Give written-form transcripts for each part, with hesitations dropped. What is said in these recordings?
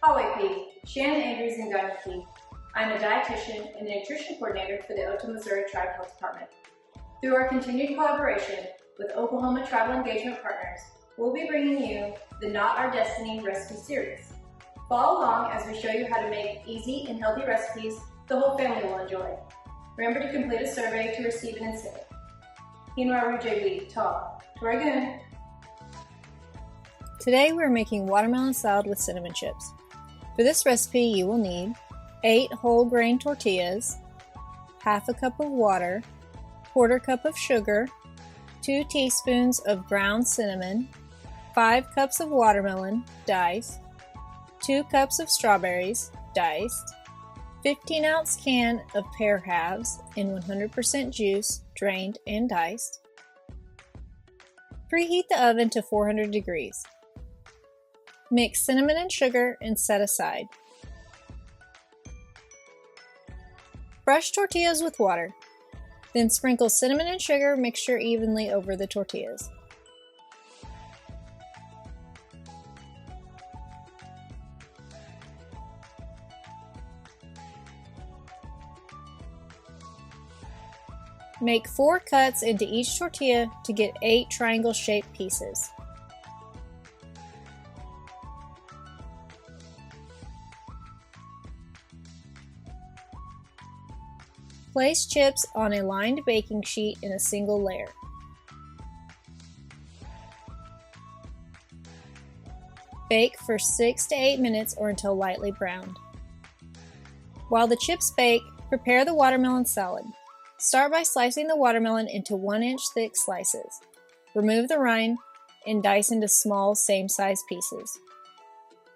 Hi, Shannon Andrews and Gunnar P. I'm a dietitian and a nutrition coordinator for the Otoe-Missouria Tribe Health Department. Through our continued collaboration with Oklahoma Tribal Engagement Partners, we'll be bringing you the Not Our Destiny recipe series. Follow along as we show you how to make easy and healthy recipes the whole family will enjoy. Remember to complete a survey to receive an incentive. Hinwa Rujay Ta, Toragoon. Today we're making watermelon salad with cinnamon chips. For this recipe you will need 8 whole grain tortillas, half a cup of water, 1/4 cup of sugar, 2 teaspoons of ground cinnamon, 5 cups of watermelon, diced, 2 cups of strawberries, diced, 15-ounce can of pear halves in 100% juice, drained and diced. Preheat the oven to 400 degrees. Mix cinnamon and sugar and set aside. Brush tortillas with water. Then sprinkle cinnamon and sugar mixture evenly over the tortillas. Make 4 cuts into each tortilla to get 8 triangle-shaped pieces. Place chips on a lined baking sheet in a single layer. Bake for 6 to 8 minutes or until lightly browned. While the chips bake, prepare the watermelon salad. Start by slicing the watermelon into 1-inch thick slices. Remove the rind and dice into small, same-size pieces.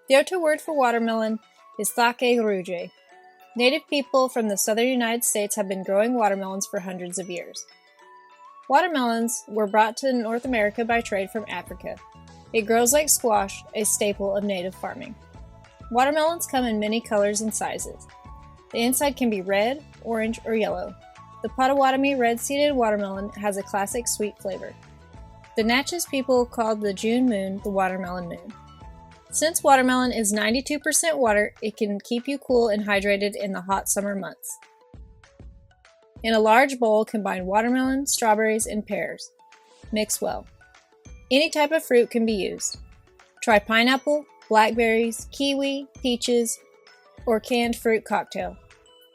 The Otoe word for watermelon is Otoe-Missouria. Native people from the southern United States have been growing watermelons for hundreds of years. Watermelons were brought to North America by trade from Africa. It grows like squash, a staple of native farming. Watermelons come in many colors and sizes. The inside can be red, orange, or yellow. The Potawatomi red-seeded watermelon has a classic sweet flavor. The Natchez people called the June moon the watermelon moon. Since watermelon is 92% water, it can keep you cool and hydrated in the hot summer months. In a large bowl, combine watermelon, strawberries, and pears. Mix well. Any type of fruit can be used. Try pineapple, blackberries, kiwi, peaches, or canned fruit cocktail.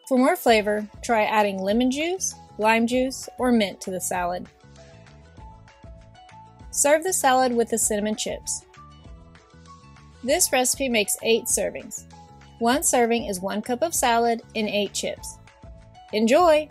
For more flavor, try adding lemon juice, lime juice, or mint to the salad. Serve the salad with the cinnamon chips. This recipe makes 8 servings. 1 serving is 1 cup of salad and 8 chips. Enjoy!